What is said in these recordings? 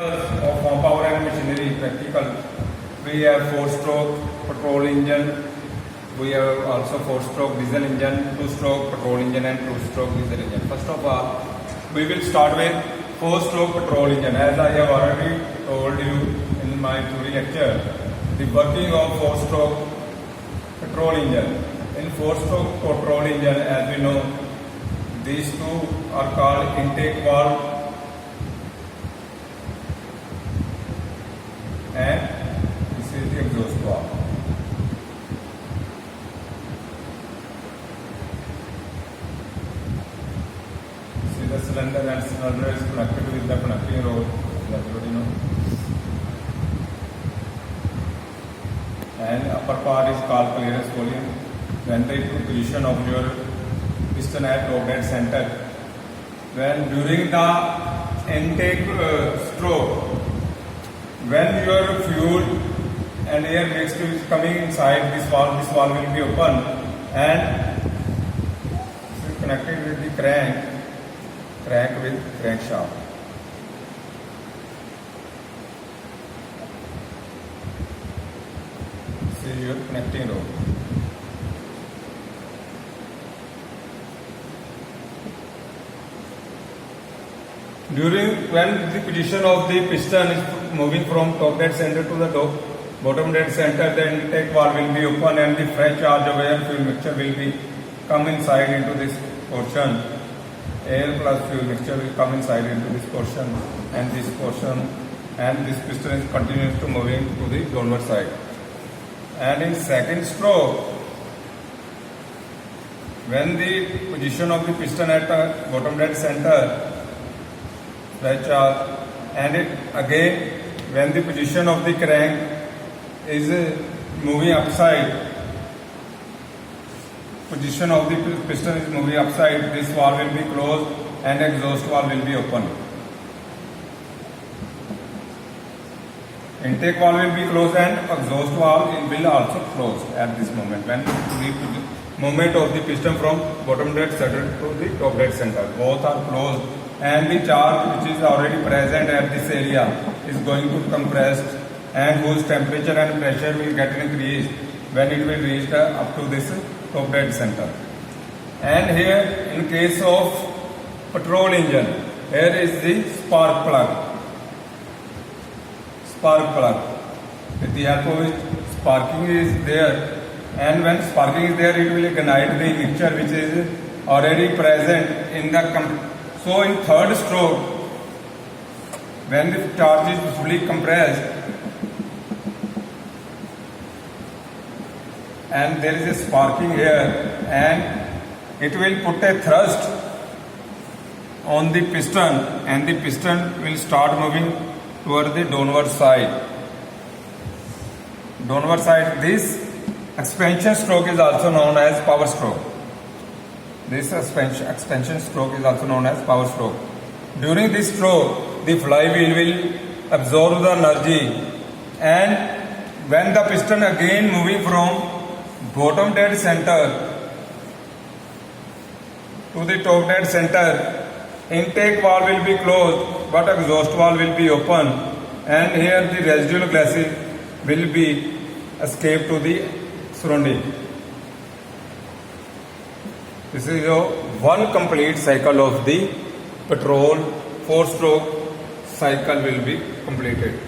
Of power and machinery practical, we have 4-stroke petrol engine, we have also 4-stroke diesel engine, 2-stroke petrol engine and 2-stroke diesel engine. First of all, we will start with 4-stroke petrol engine. As I have already told you in my theory lecture, the working of 4-stroke petrol engine. In 4-stroke petrol engine, as we know, these two are called intake valve and this is the exhaust valve. See the cylinder, and cylinder is connected with the connecting rod, everybody know. And upper part is called clearance volume. When the position of your piston at top dead center, when during the intake stroke, when your fuel and air mixture is coming inside this valve will be open and this is connected with the crank with crankshaft. See your connecting rod. During when the position of the piston is moving from top dead center to the bottom dead center, the intake valve will be open and the fresh charge of air fuel mixture will be come inside into this portion. Air plus fuel mixture will come inside into this portion, and this piston is continues to moving to the downward side. And in second stroke, when the position of the piston at the bottom dead center, charge, and it again when the position of the crank is moving upside, position of the piston is moving upside, this valve will be closed and exhaust valve will be open. Intake valve will be closed and exhaust valve will also close at this moment, when the movement of the piston from bottom dead center to the top dead center, both are closed, and the charge which is already present at this area is going to compress, and whose temperature and pressure will get increased when it will reach up to this top dead center. And here, in case of petrol engine, here is the spark plug. With the help of which sparking is there, and when sparking is there, it will ignite the mixture which is already present in the So in third stroke, when the charge is fully compressed and there is a sparking here, and it will put a thrust on the piston, and the piston will start moving toward the downward side. This expansion stroke is also known as power stroke. This expansion stroke is also known as power stroke. During this stroke, the flywheel will absorb the energy, and when the piston again moving from bottom dead center to the top dead center, intake valve will be closed but exhaust valve will be open, and here the residual gases will be escaped to the surrounding. This is one complete cycle of the petrol 4-stroke cycle will be completed.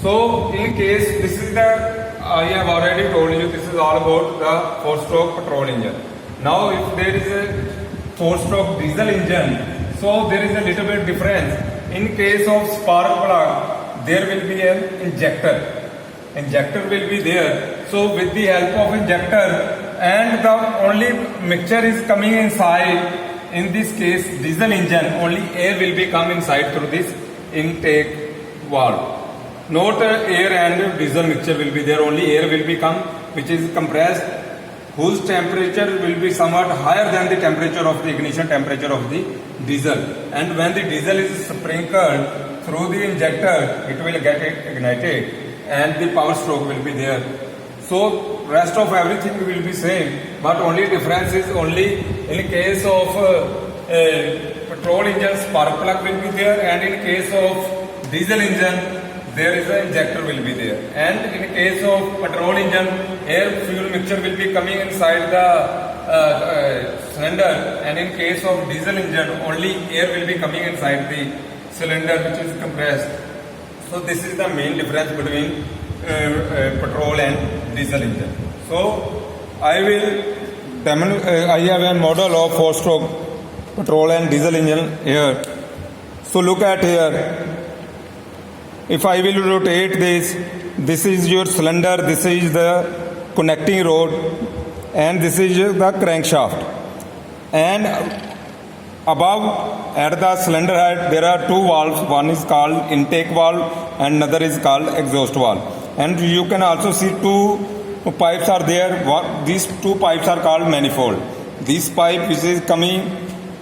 So in case this is I have already told you, this is all about the 4-stroke petrol engine. Now if there is a 4-stroke diesel engine, so there is a little bit difference. In case of spark plug, there will be an injector. Injector will be there. So with the help of injector, and the only mixture is coming inside, in this case diesel engine, only air will be come inside through this intake valve. Not air and diesel mixture will be there, only air will be come which is compressed, whose temperature will be somewhat higher than the temperature of the ignition temperature of the diesel. And when the diesel is sprinkled through the injector, it will get ignited and the power stroke will be there. So rest of everything will be same, but only difference is only in case of petrol engine spark plug will be there, and in case of diesel engine, there is an injector will be there, and in case of petrol engine, air fuel mixture will be coming inside the cylinder, and in case of diesel engine, only air will be coming inside the cylinder which is compressed. So this is the main difference between petrol and diesel engine. So I have a model of 4-stroke petrol and diesel engine here. So look at here. If I will rotate this is your cylinder, this is the connecting rod, and this is the crankshaft. And above at the cylinder head there are two valves. One is called intake valve and another is called exhaust valve. And you can also see two pipes are there. These two pipes are called manifold. This pipe which is coming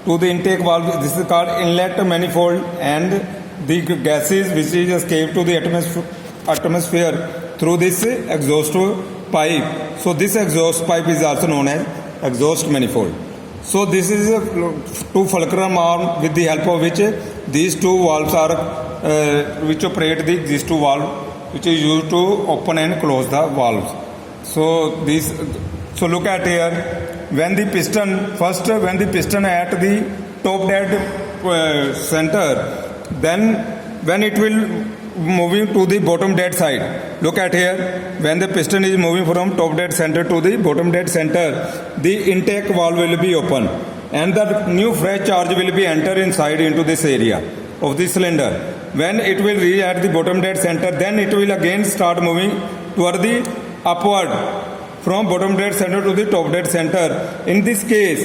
to the intake valve, this is called inlet manifold, and the gases which is escaped to the atmosphere through this exhaust pipe. So this exhaust pipe is also known as exhaust manifold. So this is a two fulcrum arm with the help of which these two valves are which operate these two valves, which is used to open and close the valves. So look at here. When the piston at the top dead center, then when it will moving to the bottom dead side, look at here, when the piston is moving from top dead center to the bottom dead center, the intake valve will be open and the new fresh charge will be enter inside into this area of the cylinder. When it will reach at the bottom dead center, then it will again start moving toward the upward from bottom dead center to the top dead center. In this case,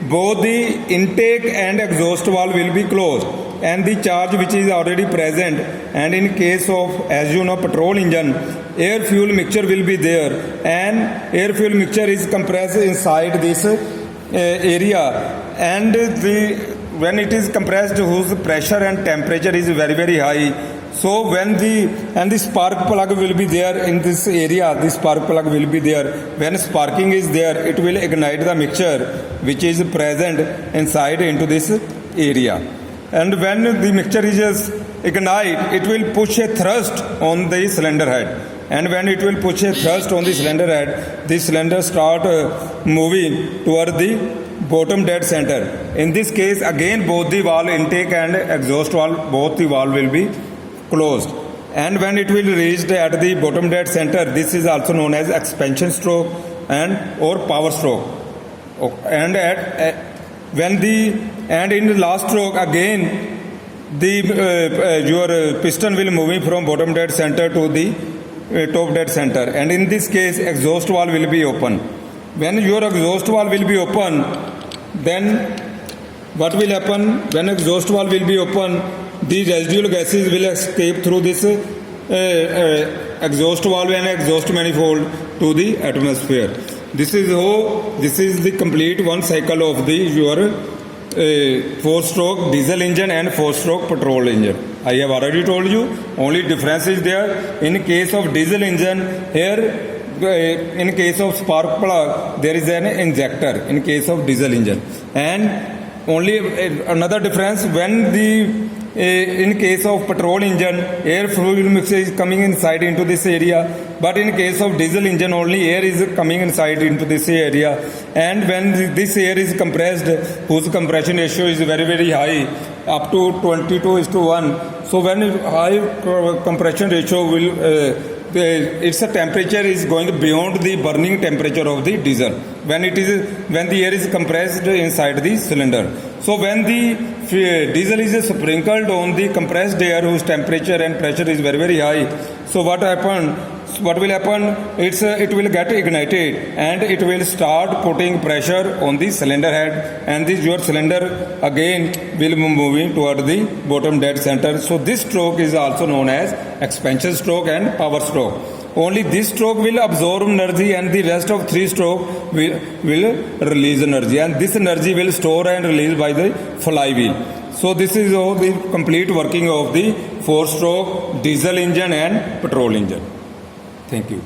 both the intake and exhaust valve will be closed and the charge which is already present, and in case of, as you know, petrol engine, air fuel mixture will be there, and air fuel mixture is compressed inside this area, and when it is compressed, whose pressure and temperature is very, very high. So when the spark plug will be there in this area, the spark plug will be there. When sparking is there, it will ignite the mixture which is present inside into this area. And when the mixture is ignite, it will push a thrust on the cylinder head. And when it will push a thrust on the cylinder head, the cylinder start moving toward the bottom dead center. In this case, again both the valve, intake and exhaust valve, both the valve will be closed. And when it will reach at the bottom dead center, this is also known as expansion stroke or power stroke. And in the last stroke, again your piston will moving from bottom dead center to the top dead center, and in this case exhaust valve will be open. When your exhaust valve will be open, then what will happen? When exhaust valve will be open, the residual gases will escape through this exhaust valve and exhaust manifold to the atmosphere. This is the complete one cycle of your 4-stroke diesel engine and 4-stroke petrol engine. I have already told you, only difference is there. In case of diesel engine, here in case of spark plug, there is an injector in case of diesel engine. And only another difference, when in case of petrol engine, air fuel mixture is coming inside into this area, but in case of diesel engine, only air is coming inside into this area. And when this air is compressed, whose compression ratio is very, very high, up to 22:1. So when high compression ratio will its temperature is going beyond the burning temperature of the diesel when the air is compressed inside the cylinder. So when the diesel is sprinkled on the compressed air whose temperature and pressure is very, very high, so what will happen? It will get ignited and it will start putting pressure on the cylinder head, and your cylinder again will be moving toward the bottom dead center. So this stroke is also known as expansion stroke and power stroke. Only this stroke will absorb energy and the rest of 3 stroke will release energy, and this energy will store and release by the flywheel. So this is all the complete working of the 4-stroke diesel engine and petrol engine. Thank you.